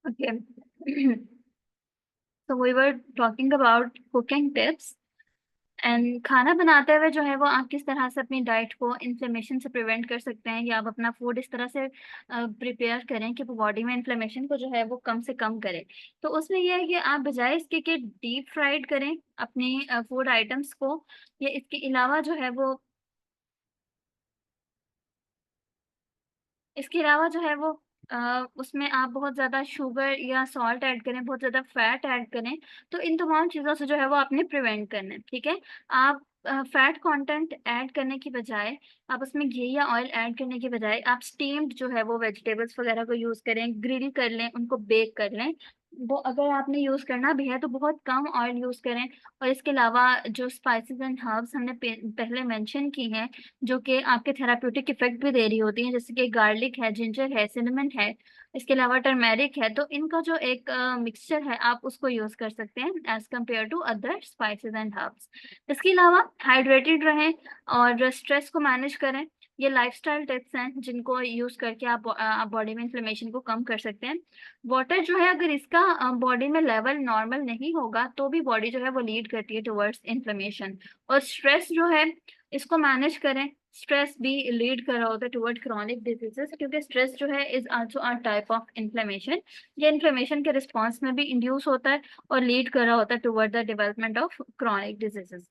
Okay. So we were talking about cooking tips and खाना बनाते हुए जो है वो आप किस तरह से अपनी डाइट को इन्फ्लेमेशन से प्रिवेंट कर सकते हैं या आप अपना फूड इस तरह से प्रिपेयर करें कि वो बॉडी में इन्फ्लेमेशन को जो है वो कम से कम करे। तो उसमें यह है कि आप बजाय इसके कि डीप फ्राइड करें अपनी फूड आइटम्स को, या इसके अलावा जो है वो इसके अलावा जो है वो उसमें आप बहुत ज़्यादा शुगर या सॉल्ट ऐड करें, बहुत ज़्यादा फैट ऐड करें, तो इन तमाम चीज़ों से जो है वो आपने प्रिवेंट करना है, ठीक है? आप फैट कंटेंट ऐड करने की बजाय, आप उसमें घी या ऑयल ऐड करने की बजाय आप स्टीम्ड जो है वो वेजिटेबल्स वगैरह को यूज़ करें, ग्रिल कर लें, उनको बेक कर लें। वो अगर आपने यूज़ करना भी है तो बहुत कम ऑयल यूज़ करें। और इसके अलावा जो स्पाइसेस एंड हर्ब्स हमने पहले मेंशन की हैं, जो कि आपके थेराप्यूटिक इफेक्ट भी दे रही होती हैं, जैसे कि गार्लिक है, जिंजर है, सिनेमन है, इसके अलावा टर्मेरिक है, तो इनका जो एक मिक्सचर है आप उसको यूज कर सकते हैं as compare to other spices and herbs. इसके अलावा हाइड्रेटेड रहें और स्ट्रेस को मैनेज करें। ये लाइफस्टाइल टिप्स हैं जिनको यूज करके आप बॉडी में इन्फ्लेमेशन को कम कर सकते हैं। वाटर जो है, अगर इसका बॉडी में लेवल नॉर्मल नहीं होगा तो भी बॉडी जो है वो लीड करती है टुवर्ड्स इन्फ्लेमेशन। और स्ट्रेस जो है, इसको मैनेज करें। स्ट्रेस भी लीड कर रहा होता है टुवर्ड क्रॉनिक डिजीजेस, क्योंकि स्ट्रेस जो है is also a type of inflammation. ये इन्फ्लेमेशन के रिस्पॉन्स में भी इंड्यूस होता है और लीड कर रहा होता है toward the development of chronic diseases.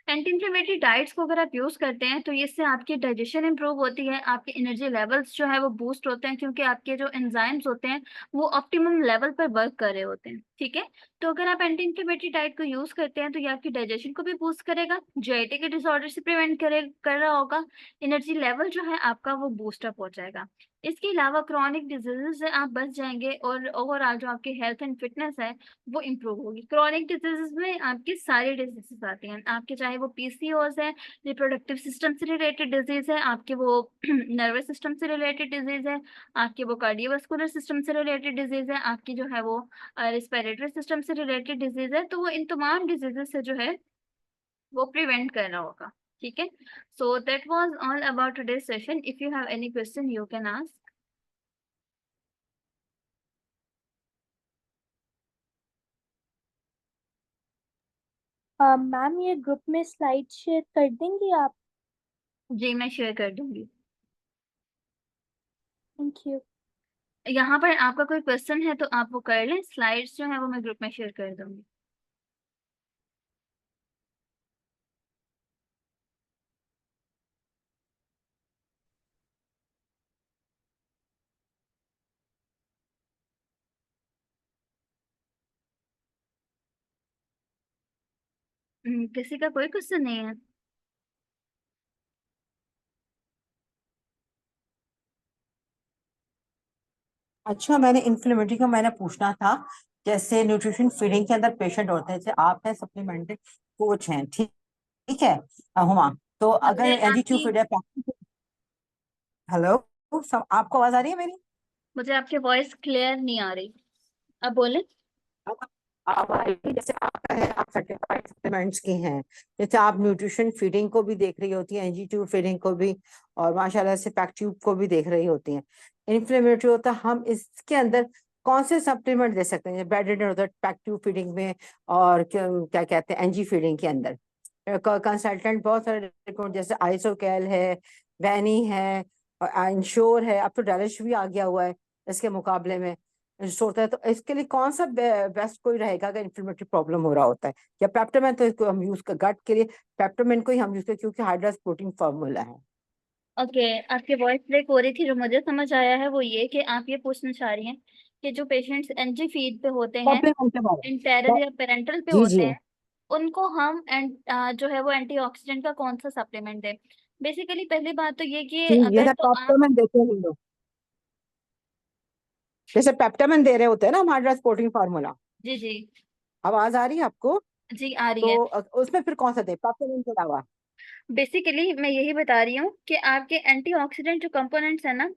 Anti inflammatory diets को अगर आप यूज करते हैं तो इससे आपकी डाइजेशन इंप्रूव होती है, आपके एनर्जी लेवल्स जो है वो बूस्ट होते हैं, क्योंकि आपके जो एंजाइम्स होते हैं वो ऑप्टिमम लेवल पर वर्क कर रहे होते हैं, ठीक है? तो अगर आप एंटी इन्फ्लेमेटरी डाइट को यूज करते हैं तो ये आपकी डाइजेशन को भी बूस्ट करेगा, जीआईटी के डिसऑर्डर से प्रिवेंट कर रहा होगा, एनर्जी लेवल जो है आपका वो बूस्ट अप हो जाएगा। इसके अलावा क्रॉनिक डिजीजेस से आप बच जाएंगे और ओवरऑल जो आपकी हेल्थ एंड फिटनेस है वो इम्प्रूव होगी। क्रॉनिक डिजीजेस में आपकी सारी डिजीजेस आती हैं, आपके चाहे वो पीसीओएस है, रिप्रोडक्टिव सिस्टम से रिलेटेड डिजीज है, आपके वो नर्वस सिस्टम से रिलेटेड डिजीज है, आपके वो कार्डियोवास्कुलर सिस्टम से रिलेटेड डिजीज है, आपकी जो है वो रिस्पिरेटरी सिस्टम से रिलेटेड डिजीज है, तो वो इन तमाम डिजीजेस से जो है वो प्रिवेंट करना होगा, ठीक है? So that was all about today's session. If you have any question you can ask. Ma'am ये ग्रुप में स्लाइड शेयर कर देंगी आप? जी मैं शेयर कर दूंगी। Thank you. यहाँ पर आपका कोई क्वेश्चन है तो आप वो कर लें, स्लाइड्स जो है वो मैं ग्रुप में शेयर कर दूंगी। किसी का कोई क्वेश्चन नहीं है? अच्छा, मैंने इन्फ्लेमेटरी का मैंने पूछना था। जैसे न्यूट्रिशन फीडिंग के अंदर पेशेंट होते हैं, जैसे आप हैं सप्लीमेंट्री कोच हैं, ठीक ठीक है हुमा। तो अगर मुझे एनजी ट्यूब आपकी फीड है, हेलो, सब आपको आवाज आ रही है मेरी? मुझे आपकी वॉइस क्लियर नहीं आ रही, अब बोले। आप आ रही है? जैसे आपका है, आप सर्टिफाइड सप्लीमेंट्स की हैं, जैसे आप न्यूट्रिशन फीडिंग को भी देख रही होती हैं, एनजी ट्यूब फीडिंग को भी, और माशाल्लाह से पैक ट्यूब को भी देख रही होती हैं। इन्फ्लेमेटरी होता है, हम इसके अंदर कौन से सप्लीमेंट दे सकते हैं? बेड रिडन होता है पैक ट्यूब फीडिंग में, और क्या क्या कहते हैं एनजी फीडिंग के अंदर। कंसल्टेंट बहुत सारे रिकमेंड, जैसे आइसोकेल है, वैनी है, और इंश्योर है, अब तो डेलिश भी आ गया हुआ है इसके मुकाबले में होता है। तो इसके लिए कौन सा बेस्ट कोई रहेगा अगर इन्फ्लेमेटरी प्रॉब्लम हो रहा होता है? या पेप्टामेन, तो इसको हम यूज कर गट के लिए पेप्टामेन को ही हम यूज करें, क्योंकि हाइड्रस प्रोटीन फॉर्मूला है। ओके, आपकी वॉइस ब्रेक हो रही थी, जो मुझे समझ आया है वो ये कि आप ये पूछना चाह रही हैं कि जो पेशेंट्स एनजी फीड पे होते हैं, सप्लीमेंट के बारे इंटेरल में। या पेरेंटल पे जी होते जी। हैं, उनको हम जो है वो एंटीऑक्सीडेंट का कौन सा सप्लीमेंट दें। बेसिकली पहली बात तो ये कि जी, अगर जैसे तो आप। पेप्टामेन देते हैं हम लोग, जैसे पेप्टामेन दे रहे होते हैं ना हम, हाइड्रस प्रोटीन फार्मूला। जी जी। आवाज आ रही है आपको? जी आ रही तो है। उसमें फिर कौन सा दे पेप्टामेन के अलावा? बेसिकली मैं यही बता रही हूँ कि आपके एंटीऑक्सीडेंट जो कंपोनेंट्स है ना,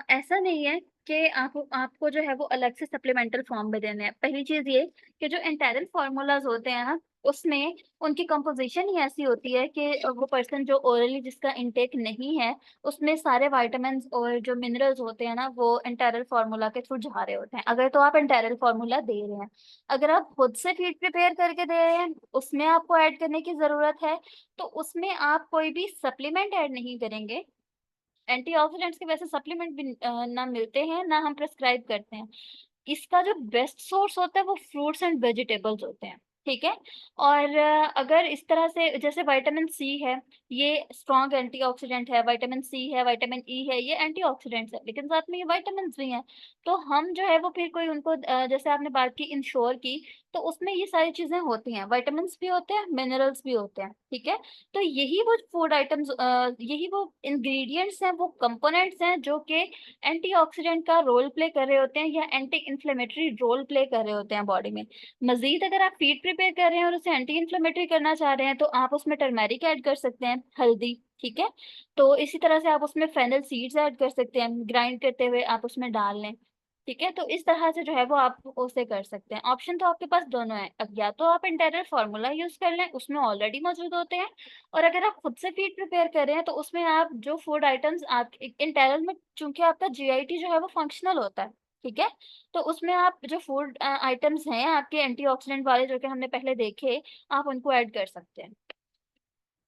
ऐसा नहीं है कि आपको जो है वो अलग से सप्लीमेंटल फॉर्म में देने हैं। पहली चीज ये कि जो एंटेरल फार्मूलाज होते हैं ना, उसमें उनकी कंपोजिशन ही ऐसी होती है कि वो पर्सन जो ओरली जिसका इनटेक नहीं है, उसमें सारे विटामिन और जो मिनरल्स होते हैं ना, वो एंटेरल फार्मूला के थ्रू जा रहे होते हैं, अगर तो आप एंटेरल फार्मूला दे रहे हैं। अगर आप खुद से फीड प्रिपेयर करके दे रहे हैं, उसमें आपको ऐड करने की जरूरत है, तो उसमें आप कोई भी सप्लीमेंट ऐड नहीं करेंगे। एंटीऑक्सीडेंट्स के वैसे सप्लीमेंट भी ना मिलते हैं ना हम प्रेस्क्राइब करते हैं। इसका जो बेस्ट सोर्स होता है वो फ्रूट्स एंड वेजिटेबल्स होते हैं, ठीक है। और अगर इस तरह से जैसे विटामिन सी है, ये स्ट्रॉन्ग एंटीऑक्सीडेंट है, विटामिन सी है, विटामिन ई है, ये एंटीऑक्सीडेंट्स है, लेकिन साथ में ये विटामिन भी हैं। तो हम जो है वो फिर कोई उनको जैसे आपने बात की इंश्योर की, तो उसमें ये सारी चीजें होती हैं, विटामिन भी होते हैं, मिनरल्स भी होते हैं, ठीक है। तो यही वो फूड आइटम्स, यही वो इंग्रेडिएंट्स हैं, वो कंपोनेंट्स हैं जो कि एंटीऑक्सीडेंट का रोल प्ले कर रहे होते हैं या एंटी इन्फ्लेमेटरी रोल प्ले कर रहे होते हैं बॉडी में। मजीद अगर आप फीड प्रिपेयर कर रहे हैं और उसे एंटी इन्फ्लेमेटरी करना चाह रहे हैं, तो आप उसमें टर्मेरिक ऐड कर सकते हैं, हल्दी, ठीक है। तो इसी तरह से आप उसमें फेनल सीड्स ऐड कर सकते हैं, ग्राइंड करते हुए आप उसमें डाल लें, ठीक है। तो इस तरह से जो है वो आप उसे कर सकते हैं। ऑप्शन तो आपके पास दोनों है, अब या तो आप इंटेरल फार्मूला यूज कर लें, उसमें ऑलरेडी मौजूद होते हैं, और अगर आप खुद से फीड प्रिपेयर कर रहे हैं, तो उसमें आप जो फूड आइटम्स आप इंटेरल में, चूंकि आपका जीआईटी जो है वो फंक्शनल होता है, ठीक है, तो उसमें आप जो फूड आइटम्स हैं आपके एंटीऑक्सीडेंट वाले जो कि हमने पहले देखे, आप उनको ऐड कर सकते हैं।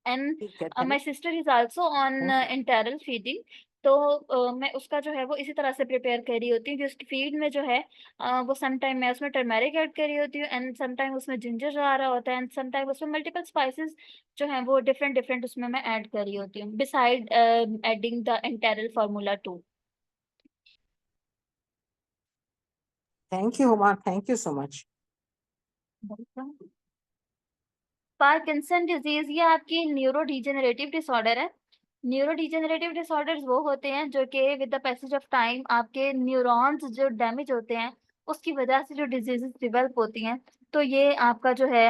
एंड ठीक है, my thank sister is also on you. Enteral feeding. तो मैं उसका जो है वो इसी तरह से प्रिपेयर कर रही होती हूँ कि उसकी फीड में जो है वो सम टाइम मैं उसमें टर्मेरिक ऐड कर रही होती हूँ, एंड सम टाइम उसमें जिंजर आ रहा होता है, एंड सम टाइम उसमें मल्टीपल स्पाइसेस जो है वो डिफरेंट डिफरेंट उसमें मैं ऐड कर रही होती हूँ, beside adding the enteral formula too. Thank you Huma, thank you so much. Parkinson disease ये आपकी न्यूरो डिजेनरेटिव डिसऑर्डर है। न्यूरो डिजेनरेटिव डिसऑर्डर्स वो होते हैं जो कि with the passage of time आपके न्यूरॉन्स जो डैमेज होते हैं, उसकी वजह से जो डिजीजेस डेवलप होती हैं। तो ये आपका जो है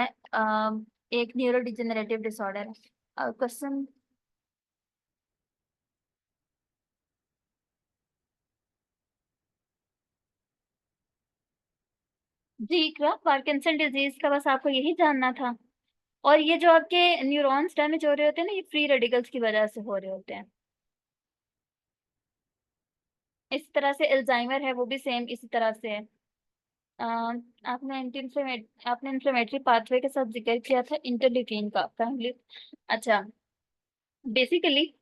एक न्यूरो डिजेनरेटिव डिसऑर्डर है। क्वेश्चन। जी इकरा, पार्किंसन डिजीज का बस आपको यही जानना था। और ये जो आपके न्यूरॉन्स डैमेज हो रहे होते हैं ना, ये फ्री रेडिकल्स की वजह से हो रहे होते हैं। इस तरह से अल्जाइमर है, वो भी सेम इसी तरह से है। आपने इन्फ्लेमेटरी पाथवे के साथ जिक्र किया था इंटरल्यूकिन का काइंडली। अच्छा, बेसिकली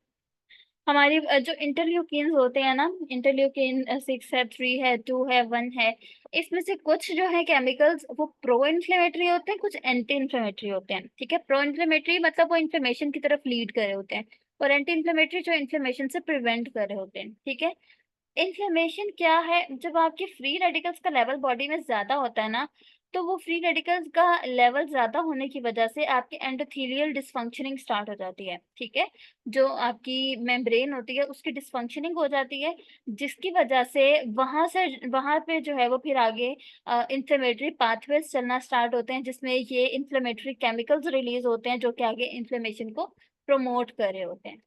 हमारी जो इंटरल्यूकिन होते हैं ना, इंटरल्यूकिन 6 है, 3 है, 2 है, 1 है, इसमें से कुछ जो है केमिकल्स वो प्रो इन्फ्लेमेटरी होते हैं, कुछ एंटी इन्फ्लेमेटरी होते हैं, ठीक है। प्रो इन्फ्लेमेटरी मतलब वो इन्फ्लेमेशन की तरफ लीड कर रहे होते हैं, और एंटी इन्फ्लेमेटरी जो इन्फ्लेमेशन से प्रिवेंट कर रहे होते हैं, ठीक है। इन्फ्लेमेशन क्या है, जब आपके फ्री रेडिकल्स का लेवल बॉडी में ज्यादा होता है ना, तो वो फ्री रेडिकल्स का लेवल ज्यादा होने की वजह से आपके एंडोथेलियल डिसफंक्शनिंग स्टार्ट हो जाती है, ठीक है। जो आपकी मेम्ब्रेन होती है उसकी डिसफंक्शनिंग हो जाती है, जिसकी वजह से वहां पे जो है वो फिर आगे इन्फ्लेमेटरी पाथवेज चलना स्टार्ट होते हैं, जिसमें ये इन्फ्लेमेटरी केमिकल्स रिलीज होते हैं जो कि आगे इन्फ्लेमेशन को प्रमोट कर रहे होते हैं।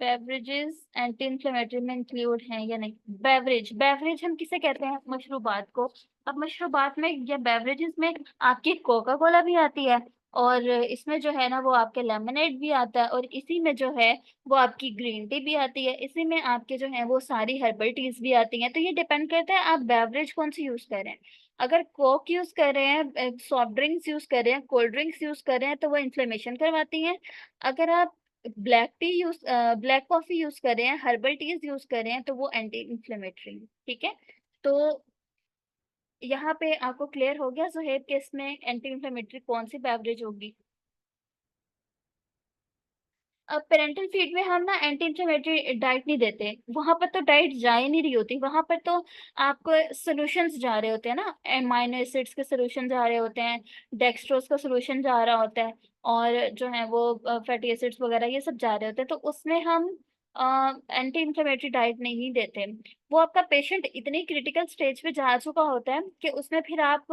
बेवरेजेस एंटी इन्फ्लेमेटरी में इंक्लूड हैं या नहीं? बेवरेज, बेवरेज हम किसे कहते हैं? मशरूबात को। अब मशरूबात में या बेवरेजेस में आपकी कोका कोला भी आती है, और इसमें जो है ना वो आपके लेमनेड भी आता है, और इसी में जो है वो आपकी ग्रीन टी भी आती है, इसी में आपके जो है वो सारी हर्बल टीज भी आती हैं। तो ये डिपेंड करता है आप बेवरेज कौन सी यूज कर रहे हैं। अगर कोक यूज कर रहे हैं, सॉफ्ट ड्रिंक्स यूज कर रहे हैं, कोल्ड ड्रिंक्स यूज कर रहे हैं, तो वो इन्फ्लेमेशन करवाती हैं। अगर आप black T use black coffee use कर रहे हैं, हर्बल टीज यूज कर रहे हैं, तो वो एंटी इन्फ्लेमेटरी, ठीक है। तो यहाँ पे आपको क्लियर हो गया सुहेब कि इसमें एंटी इन्फ्लेमेटरी कौन सी बेवरेज होगी। अब पेरेंटल फीड में हम ना एंटी इंफ्लेमेटरी डाइट नहीं देते, वहां पर तो डाइट जा ही नहीं रही होती, वहां पर तो आपको सॉल्यूशंस जा रहे होते हैं ना, एमाइनो एसिड्स के सॉल्यूशन जा रहे होते हैं, डेक्सट्रोज का सॉल्यूशन जा रहा होता है, और जो है वो फैटी एसिड्स वगैरह ये सब जा रहे होते हैं। तो उसमें हम एंटी इंफ्लेमेटरी डाइट नहीं देते। वो आपका पेशेंट इतनी क्रिटिकल स्टेज पे जा चुका होता है कि उसमें फिर आप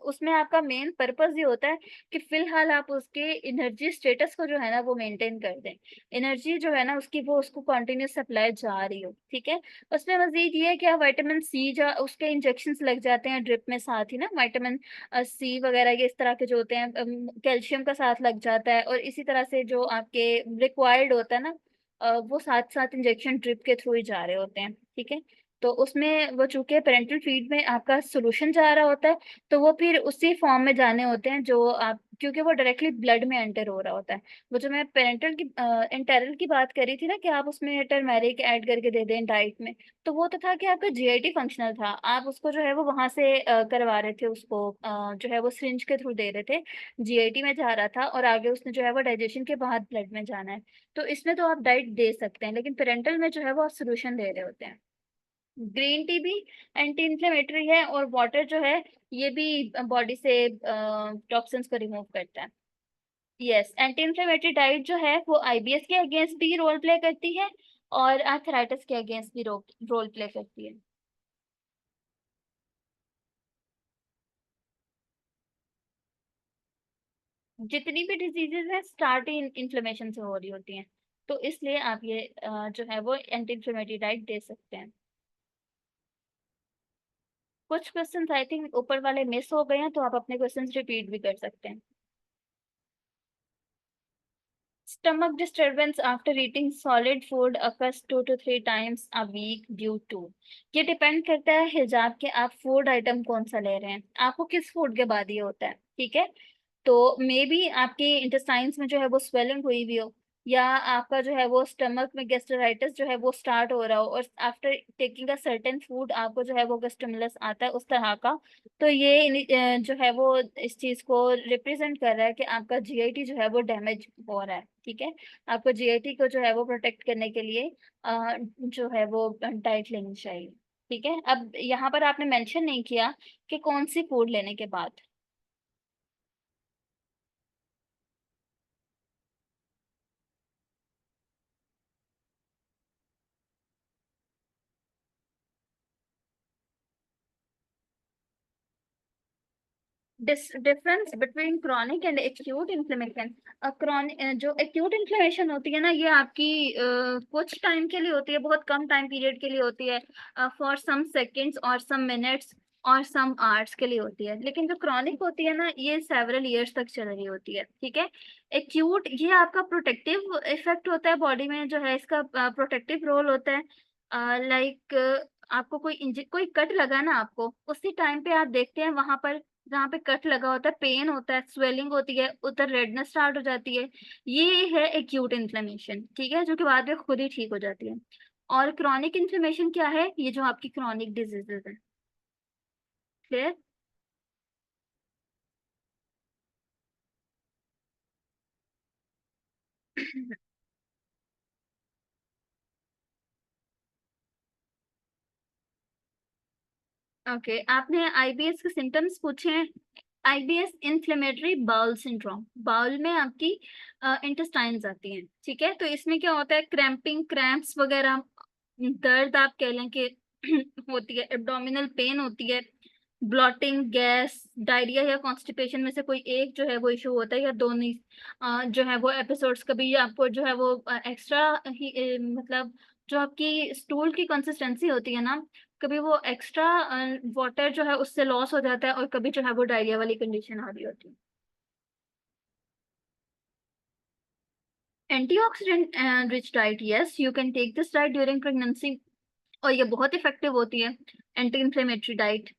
उसमें आपका मेन पर्पस ये होता है कि फिलहाल आप उसके एनर्जी स्टेटस को जो है ना वो मेंटेन कर दें। एनर्जी जो है ना उसकी वो उसको कंटिन्यूस सप्लाई जा रही हो, ठीक है। उसमें मजीद ये है कि विटामिन सी जा उसके इंजेक्शन लग जाते हैं ड्रिप में, साथ ही ना विटामिन सी वगैरह के इस तरह के जो होते हैं, कैल्शियम का साथ लग जाता है, और इसी तरह से जो आपके रिक्वायर्ड होता है ना, वो साथ साथ इंजेक्शन ड्रिप के थ्रू ही जा रहे होते हैं, ठीक है। तो उसमें वो चूंकि पेरेंटल फीड में आपका सोल्यूशन जा रहा होता है, तो वो फिर उसी फॉर्म में जाने होते हैं जो आप, क्योंकि वो डायरेक्टली ब्लड में एंटर हो रहा होता है। वो जो मैं पेरेंटल की इंटेरल की बात करी थी ना कि आप उसमें टर्मेरिक ऐड करके दे दें डाइट में, तो वो तो था कि आपका जीआईटी फंक्शनल था, आप उसको जो है वो वहां से करवा रहे थे, उसको जो है वो सिरिंज के थ्रू दे रहे थे, जीआईटी में जा रहा था, और आगे उसने जो है वो डाइजेशन के बाद ब्लड में जाना है। तो इसमें तो आप डाइट दे सकते हैं, लेकिन पेरेंटल में जो है वो आप सोल्यूशन दे रहे होते हैं। ग्रीन टी भी एंटी इंफ्लेमेटरी है, और वाटर जो है ये भी बॉडी से टॉक्सिन्स को रिमूव करता है। यस, एंटी इंफ्लेमेटरी डाइट जो है वो आईबीएस के अगेंस्ट भी रोल प्ले करती है, और आर्थराइटिस के अगेंस्ट भी रोल प्ले करती है। जितनी भी डिजीजेज है स्टार्ट ही इन्फ्लेमेशन से हो रही होती हैं, तो इसलिए आप ये जो है वो एंटी इंफ्लेमेटरी डाइट दे सकते हैं। कुछ क्वेश्चंस आई थिंक ऊपर वाले मिस हो गए हैं, तो आप अपने क्वेश्चंस रिपीट भी कर सकते हैं। Stomach disturbance after eating solid food occurs 2 to 3 times a week due to, ये डिपेंड करता है हिजाब के आप फूड आइटम कौन सा ले रहे हैं, आपको किस फूड के बाद ये होता है, ठीक है। तो मे बी आपके इंटेस्टाइन्स में जो है वो स्वेलिंग हुई भी हो, या आपका जो है वो स्टमक में गैस्ट्राइटिस जो है वो स्टार्ट हो रहा हो, और after taking a certain food आपको जो है वो गैस्ट्रोमलस आता है उस तरह का। तो ये जो है वो इस चीज को रिप्रेजेंट कर रहा है कि आपका जीआईटी जो है वो डैमेज हो रहा है, ठीक है। आपको जीआईटी को जो है वो प्रोटेक्ट करने के लिए जो है वो डाइट लेनी चाहिए, ठीक है। अब यहाँ पर आपने मेंशन नहीं किया कि कौन सी फूड लेने के बाद। Difference between chronic and acute inflammation. Chronic जो एक्यूट इन्फ्लेमेशन होती है ना, ये आपकी कुछ टाइम के लिए होती है, बहुत कम टाइम पीरियड के लिए होती है, फॉर सम सेकेंड्स और सम मिनट्स और सम आवर्स के लिए होती है। लेकिन जो क्रॉनिक होती है ना, ये सेवरल ईयर्स तक चल रही होती है, ठीक है। एक्यूट ये आपका प्रोटेक्टिव इफेक्ट होता है बॉडी में, जो है इसका प्रोटेक्टिव रोल होता है। लाइक आपको कोई कट लगा ना, आपको उसी टाइम पे आप देखते हैं वहां पर जहाँ पे कट लगा होता है, पेन होता है, स्वेलिंग होती है, उधर रेडनेस स्टार्ट हो जाती है। ये है एक्यूट इन्फ्लेमेशन, ठीक है, जो कि बाद में खुद ही ठीक हो जाती है। और क्रॉनिक इन्फ्लेमेशन क्या है, ये जो आपकी क्रॉनिक डिजीजेज है। क्लियर? ओके, आपने आईबीएस के सिम्टम्स पूछे हैं। IBS inflammatory bowel syndrome, bowel में आपकी इंटेस्टाइन्स आती हैं, ठीक है। तो इसमें क्या होता है, क्रैम्पिंग, क्रैम्प्स वगैरह, दर्द आप कह लें कि होती है, एब्डोमिनल पेन होती है, ब्लॉटिंग, गैस, डायरिया या कॉन्स्टिपेशन में से कोई एक जो है वो इशू होता है, या दोनों ही जो है वो एपिसोड्स। कभी आपको जो है वो एक्स्ट्रा ही मतलब जो आपकी स्टूल की कंसिस्टेंसी होती है ना, कभी वो एक्स्ट्रा वाटर जो है उससे लॉस हो जाता है, और कभी जो है वो डायरिया वाली कंडीशन आ रही होती है। Antioxidant rich diet, yes you can take this diet during pregnancy, और ये बहुत इफेक्टिव होती है एंटी इंफ्लेमेटरी डाइट।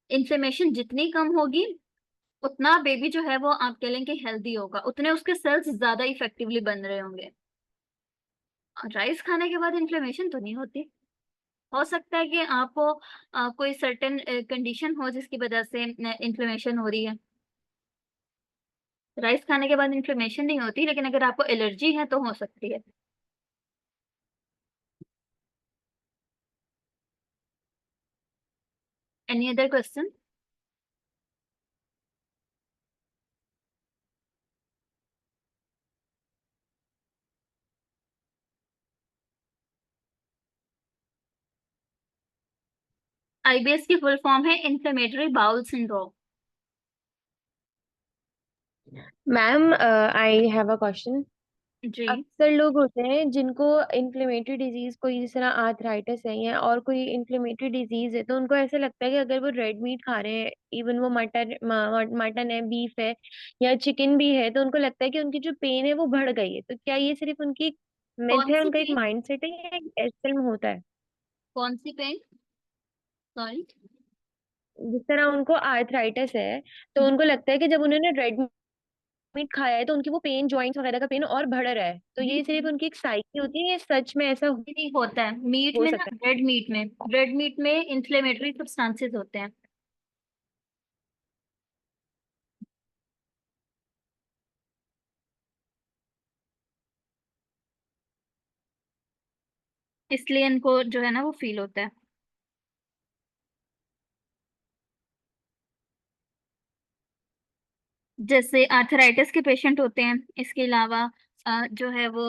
इन्फ्लेमेशन जितनी कम होगी, उतना बेबी जो है वो आप कह लें कि हेल्दी होगा, उतने उसके सेल्स ज्यादा इफेक्टिवली बन रहे होंगे। राइस खाने के बाद इन्फ्लेमेशन तो नहीं होती। हो सकता है कि आपको कोई सर्टेन कंडीशन हो जिसकी वजह से इन्फ्लेमेशन हो रही है। राइस खाने के बाद इन्फ्लेमेशन नहीं होती, लेकिन अगर आपको एलर्जी है तो हो सकती है। Any other question? IBS की फुल फॉर्म है inflammatory bowel syndrome. Ma'am I have a question. जी। अक्सर लोग होते हैं जिनको इन्फ्लेमेटरी डिजीज, कोई जिस तरह आर्थराइटिस है या और कोई इन्फ्लेमेटरी डिजीज है, तो उनको ऐसा लगता है कि अगर वो रेड मीट खा रहे हैं, इवन वो मटन है, बीफ है या चिकन भी है, तो उनको लगता है कि उनकी जो पेन है वो बढ़ गई है। तो क्या ये सिर्फ उनकी मिथ कौन है, सी उनका एक पेन? माइंडसेट है, या एक्चुअल में होता है? कौन सी पेन? सॉरी। जिस तरह उनको आर्थराइटिस है, तो उनको लगता है कि जब उन्होंने रेड मीट खाया है तो उनकी वो पेन, जॉइंट्स वगैरह का पेन और बढ़ रहा है। तो ये सिर्फ उनकी एक साइकी होती है या सच में ऐसा नहीं होता है मीट हो में ना, सकता रेड मीट में इन्फ्लेमेटरी सब्सटेंसेस होते हैं। इसलिए इनको जो है ना वो फील होता है। जैसे आर्थराइटिस के पेशेंट होते हैं, इसके अलावा जो है वो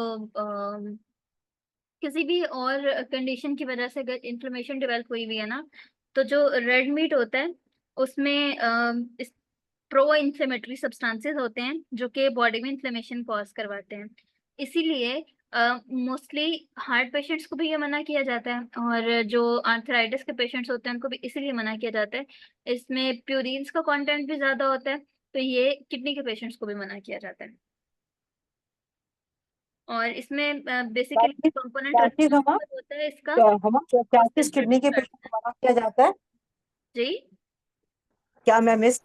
किसी भी और कंडीशन की वजह से अगर इन्फ्लेमेशन डेवलप हुई हुई है ना, तो जो रेड मीट होता है उसमें इस प्रो इन्फ्लेमेटरी सब्सटेंसेस होते हैं जो कि बॉडी में इन्फ्लेमेशन कॉज करवाते हैं। इसीलिए मोस्टली हार्ट पेशेंट्स को भी ये मना किया जाता है, और जो आर्थराइटिस के पेशेंट्स होते हैं उनको भी इसीलिए मना किया जाता है। इसमें प्यूरिन्स का कंटेंट भी ज्यादा होता है, तो ये किडनी के पेशेंट्स को भी मना किया जाता है। और इसमें क्या बेसिकली चीज कंपोनेंट क्या चीज हमा होता है इसका क्या चीज किडनी के ऑस्टियोपेरोसिस। पेशेंट को मना किया जाता है? जी। क्या मैं मिस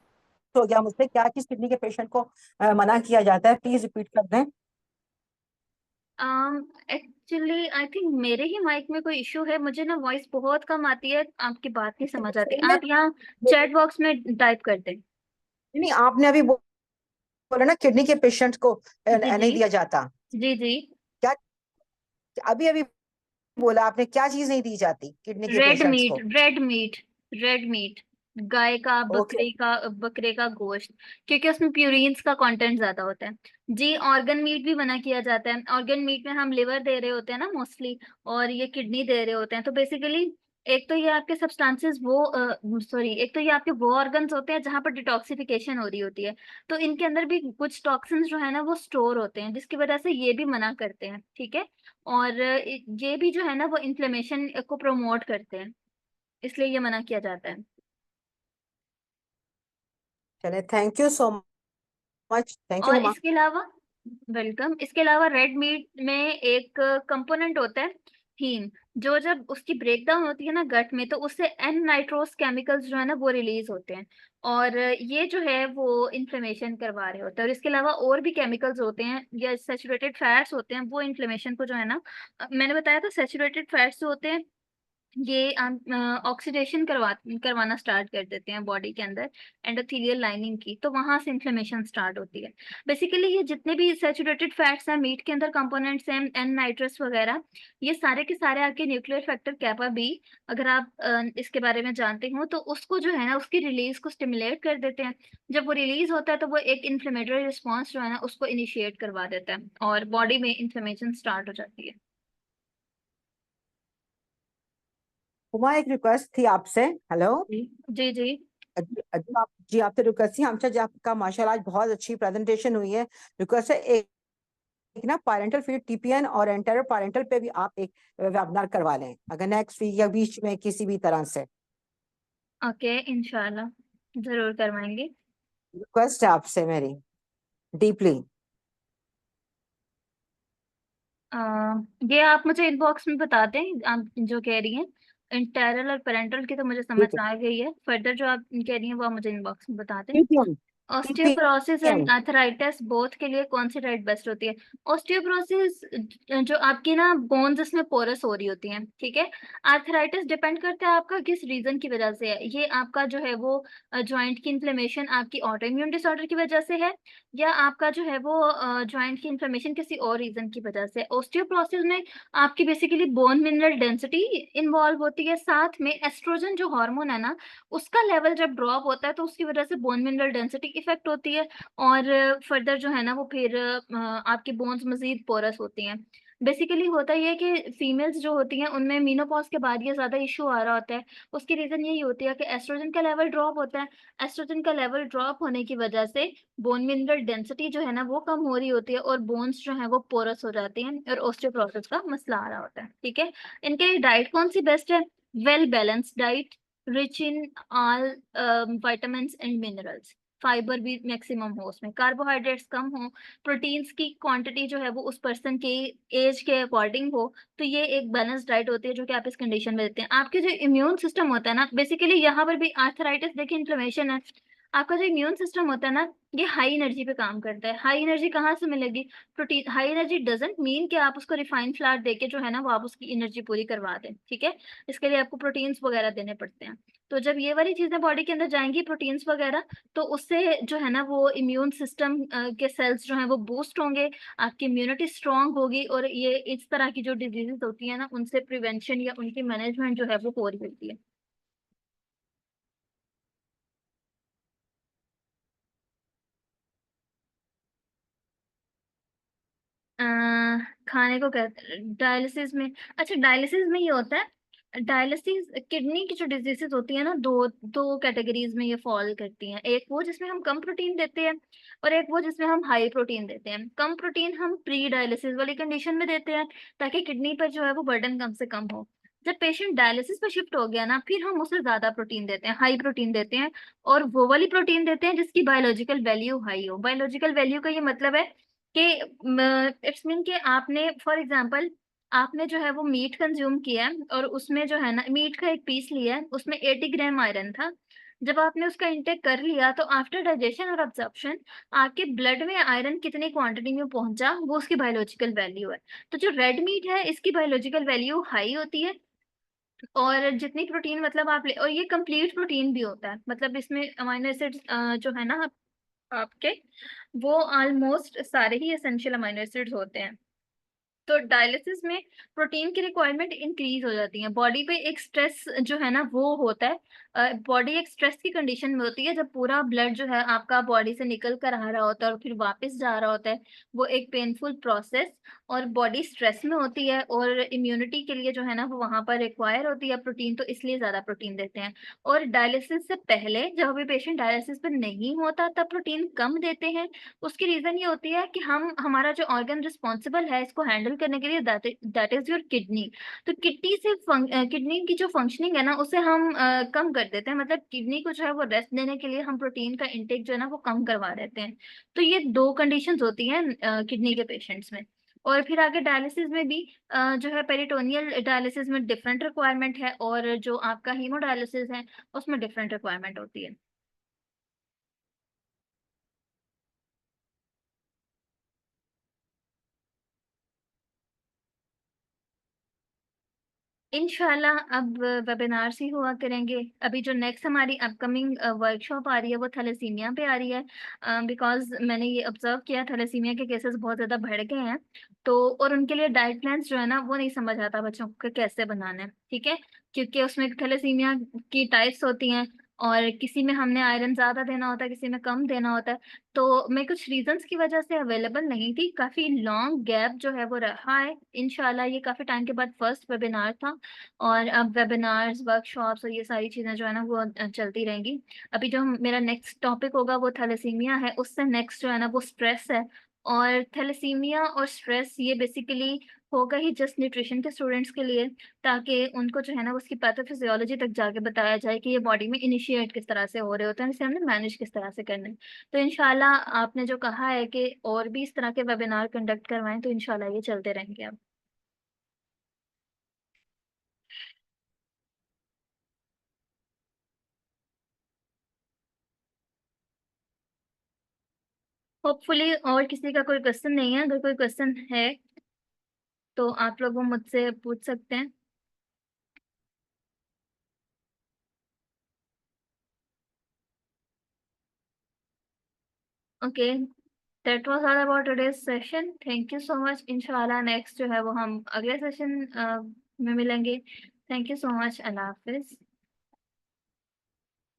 हो गया मुझसे, क्या चीज किडनी के पेशेंट को मना किया जाता है? प्लीज रिपीट कर दें। एक्चुअली आई थिंक मेरे ही माइक में कोई इशू है, मुझे ना वॉइस बहुत कम आती है, आपकी बात नहीं समझ आती। सही में आप यहाँ चैट बॉक्स में टाइप कर दें। नहीं, आपने अभी बोला ना किडनी के पेशेंट को जी जी। नहीं दिया जाता। जी जी। क्या अभी अभी बोला आपने, क्या चीज नहीं दी जाती किडनी के रेड पेशेंट्स मीट, को? रेड मीट, रेड मीट, गाय का, ओके। बकरे का गोश्त, क्योंकि उसमें प्यूरिन्स का कंटेंट ज्यादा होता है। जी, ऑर्गन मीट भी मना किया जाता है। ऑर्गन मीट में हम लिवर दे रहे होते हैं ना मोस्टली, और ये किडनी दे रहे होते हैं। तो बेसिकली एक तो ये आपके सब्सटेंसेस वो सॉरी, एक तो ये आपके वो ऑर्गन्स होते हैं जहां पर डिटॉक्सिफिकेशन हो रही होती है, तो इनके अंदर भी कुछ टॉक्सिन्स जो है ना वो स्टोर होते हैं, जिसकी वजह से ये भी मना करते हैं। ठीक है। और ये भी जो है ना वो इन्फ्लेमेशन को प्रमोट करते हैं, इसलिए ये मना किया जाता है। चले, thank you so much, thank you और हुमा। इसके अलावा, वेलकम, इसके अलावा रेड मीट में एक कंपोनेंट होता है हीम, जो जब उसकी ब्रेकडाउन होती है ना गट में, तो उससे एन नाइट्रोस केमिकल्स जो है ना वो रिलीज होते हैं, और ये जो है वो इन्फ्लेमेशन करवा रहे होते हैं। और इसके अलावा और भी केमिकल्स होते हैं या सेचुरेटेड फैट्स होते हैं, वो इन्फ्लेमेशन को जो है ना, मैंने बताया था सेचुरेटेड फैट्स जो होते हैं ये ऑक्सीडेशन करवाना स्टार्ट कर देते हैं बॉडी के अंदर एंडोथेलियल लाइनिंग की, तो वहां से इन्फ्लेमेशन स्टार्ट होती है। बेसिकली ये जितने भी सैचुरेटेड फैट्स हैं, मीट के अंदर कंपोनेंट्स हैं, एन नाइट्रस वगैरह, ये सारे के सारे आपके न्यूक्लियर फैक्टर कैपा बी, अगर आप इसके बारे में जानते हो, तो उसको जो है ना उसकी रिलीज को स्टिमुलेट कर देते हैं। जब वो रिलीज होता है तो वो एक इन्फ्लेमेटरी रिस्पॉन्स जो है ना उसको इनिशिएट करवा देता है, और बॉडी में इन्फ्लेमेशन स्टार्ट हो जाती है। हुमा, एक रिक्वेस्ट थी आपसे। हेलो जी जी जी। जी, आपसे रिक्वेस्ट थी। हमसे जी आपका माशाल्लाह आज बहुत अच्छी प्रेजेंटेशन हुई है। रिक्वेस्ट है, एक ना पैरेंटल फीड टीपीएन और एंटेरो पैरेंटल पे भी आप एक वेबिनार करवा लें, अगर नेक्स्ट वीक या बीच में किसी भी तरह से। ओके, इंशाल्लाह जरूर करवाएंगे। रिक्वेस्ट है आपसे मेरी, डीपली। अ, ये आप मुझे इनबॉक्स में बता दें, आप जो कह रही हैं इंटरनल और पेरेंटल की तो मुझे समझ ठीक है। आ गई है, फर्दर जो आप कह रही हैं वो आप मुझे इनबॉक्स में बता दें। TPN osteoporosis and TPN arthritis both के लिए कौन सी डाइट बेस्ट होती है? ऑस्टियोपोरोसिस जो आपकी ना बोन्स इसमें पोरस हो रही होती हैं, ठीक है। आर्थराइटिस डिपेंड करता है आपका किस रीजन की वजह से है, ये आपका जो है वो जॉइंट की इन्फ्लेमेशन आपकी ऑटो इम्यून डिसऑर्डर की वजह से है, या आपका जो है वो जॉइंट की इन्फ्लेमेशन किसी और रीजन की वजह से। ऑस्टियोपोरोसिस में आपकी basically bone mineral density involve होती है, साथ में एस्ट्रोजन जो हार्मोन है ना उसका लेवल जब ड्रॉप होता है तो उसकी वजह से बोन मिनरल डेंसिटी इफेक्ट होती है, और फर्दर जो है ना वो फिर आपकी बोन्स मजीद पोरस होती हैं। बेसिकली होता ये है कि फीमेल्स जो होती हैं उनमें मीनोपॉज के बाद ये ज्यादा इशू आ रहा होता है। उसकी रीजन यही होती है कि एस्ट्रोजन का लेवल ड्रॉप होता है। एस्ट्रोजन का लेवल ड्रॉप होने की वजह से बोन मिनरल डेंसिटी जो है ना वो कम हो रही होती है, और बोन्स जो है वो पोरस हो जाती हैं, और ऑस्टियोपोरोसिस का मसला आ रहा होता है। ठीक है, इनके लिए डाइट कौन सी बेस्ट है? Well balanced diet, rich in all vitamins and minerals, fibre भी मैक्सिमम हो, उसमें कार्बोहाइड्रेट्स कम हो, प्रोटीन्स की क्वांटिटी जो है वो उस पर्सन के एज के अकॉर्डिंग हो। तो ये एक बैलेंस डाइट होती है जो कि आप इस कंडीशन में देते हैं। आपके जो इम्यून सिस्टम होता है ना, बेसिकली यहाँ पर भी आर्थराइटिस देखिए इन्फ्लेमेशन है। आपका जो इम्यून सिस्टम होता है ना, ये हाई एनर्जी पे काम करता है। हाई एनर्जी कहाँ से मिलेगी? Protein. High energy doesn't mean कि आप उसको रिफाइंड फ्लावर देके जो है ना वो आप उसकी एनर्जी पूरी करवा दें। ठीक है, इसके लिए आपको प्रोटीन्स वगैरह देने पड़ते हैं। तो जब ये वाली चीजें बॉडी के अंदर जाएंगी, प्रोटीन्स वगैरह, तो उससे जो है ना वो इम्यून सिस्टम के सेल्स जो हैं वो बूस्ट होंगे, आपकी इम्यूनिटी स्ट्रांग होगी, और ये इस तरह की जो डिजीजेस होती है ना उनसे प्रिवेंशन या उनकी मैनेजमेंट जो है वो हो रही होती है। अ, खाने को कहते डायलिसिस में। अच्छा, डायलिसिस में ये होता है, डायलिसिस किडनी की जो डिजीजेस होती है ना, दो दो कैटेगरीज में ये फॉल करती हैं। एक वो जिसमें हम कम प्रोटीन देते हैं, और एक वो जिसमें हम हाई प्रोटीन देते हैं। कम प्रोटीन हम प्री डायलिसिस वाली कंडीशन में देते हैं, ताकि किडनी पर जो है वो बर्डन कम से कम हो। जब पेशेंट डायलिसिस पर शिफ्ट हो गया ना, फिर हम उसे ज्यादा प्रोटीन देते हैं, हाई प्रोटीन देते हैं, और वो वाली प्रोटीन देते हैं जिसकी बायोलॉजिकल वैल्यू हाई हो। बायोलॉजिकल वैल्यू का ये मतलब है कि इट्स मीन कि आपने फॉर एग्जांपल आपने जो है वो मीट कंज्यूम किया है, और उसमें जो है ना मीट का एक पीस लिया है, उसमें 80 ग्राम आयरन था। जब आपने उसका इंटेक कर लिया तो आफ्टर डाइजेशन और अब्जॉर्प्शन आपके ब्लड में आयरन कितनी क्वांटिटी में पहुंचा, वो उसकी बायोलॉजिकल वैल्यू है। तो जो रेड मीट है इसकी बायोलॉजिकल वैल्यू हाई होती है, और जितनी प्रोटीन मतलब आप ले, और ये कंप्लीट प्रोटीन भी होता है, मतलब इसमें अमाइनो एसिड्स जो है ना आपके, वो ऑलमोस्ट सारे ही एसेंशियल अमाइनो एसिड्स होते हैं। तो डायलिसिस में प्रोटीन की रिक्वायरमेंट इंक्रीज हो जाती है। बॉडी पे एक स्ट्रेस जो है ना वो होता है, बॉडी एक स्ट्रेस की कंडीशन में होती है जब पूरा ब्लड जो है आपका बॉडी से निकल कर आ रहा होता है और फिर वापस जा रहा होता है। वो एक पेनफुल प्रोसेस, और बॉडी स्ट्रेस में होती है, और इम्यूनिटी के लिए जो है ना वो वहां पर रिक्वायर होती है प्रोटीन, तो इसलिए ज्यादा प्रोटीन देते हैं। और डायलिसिस से पहले जब भी पेशेंट डायलिसिस पे नहीं होता तब प्रोटीन कम देते हैं। उसकी रीजन ये होती है कि हम हमारा जो ऑर्गन रिस्पॉन्सिबल है इसको हैंडल करने के लिए, दैट इज योर किडनी। तो किडनी से किडनी की जो फंक्शनिंग है ना उसे हम कम कर देते हैं, मतलब किडनी को जो है वो रेस्ट देने के लिए हम प्रोटीन का इंटेक जो है ना वो कम करवा देते हैं। तो ये दो कंडीशंस होती हैं किडनी के पेशेंट्स में। और फिर आगे डायलिसिस में भी जो है पेरिटोनियल डायलिसिस में डिफरेंट रिक्वायरमेंट है, और जो आपका हीमोडायलिसिस है उसमें डिफरेंट रिक्वायरमेंट होती है। इंशाल्लाह अब वेबिनार्स ही हुआ करेंगे। अभी जो नेक्स्ट हमारी अपकमिंग वर्कशॉप आ रही है वो थैलेसीमिया पे आ रही है, बिकॉज मैंने ये ऑब्जर्व किया थैलेसीमिया के केसेस बहुत ज़्यादा बढ़ गए हैं। तो और उनके लिए डाइट प्लान्स जो है ना वो नहीं समझ आता बच्चों को कैसे बनाना है। ठीक है, क्योंकि उसमें थैलेसीमिया की टाइप्स होती हैं, और किसी में हमने आयरन ज़्यादा देना होता है, किसी में कम देना होता है। तो मैं कुछ रीजंस की वजह से अवेलेबल नहीं थी, काफ़ी लॉन्ग गैप जो है वो रहा है। इंशाल्लाह ये काफ़ी टाइम के बाद फर्स्ट वेबिनार था, और अब वेबिनार्स वर्कशॉप्स और ये सारी चीज़ें जो है ना वो चलती रहेंगी। अभी जो मेरा नेक्स्ट टॉपिक होगा वो थैलेसीमिया है, उससे नेक्स्ट जो है ना वो स्ट्रेस है। और थैलेसीमिया और स्ट्रेस ये बेसिकली होगा ही जस्ट न्यूट्रिशन के स्टूडेंट्स के लिए, ताकि उनको जो है ना उसकी पैथोफिजियोलॉजी तक जाके बताया जाए कि ये बॉडी में इनिशिएट किस तरह से हो रहे होते हैं, इसे हमने मैनेज किस तरह से करना है। तो इंशाल्लाह आपने जो कहा है कि और भी इस तरह के वेबिनार कंडक्ट करवाएं, तो इंशाल्लाह ये चलते रहेंगे अब। होपफुली और किसी का कोई क्वेश्चन नहीं है, अगर कोई क्वेश्चन है तो आप लोग वो मुझसे पूछ सकते हैं। Okay, that was all about today's session, thank you so much. इंशाल्लाह नेक्स्ट जो है वो हम अगले सेशन में मिलेंगे। Thank you so much, Allah Hafiz.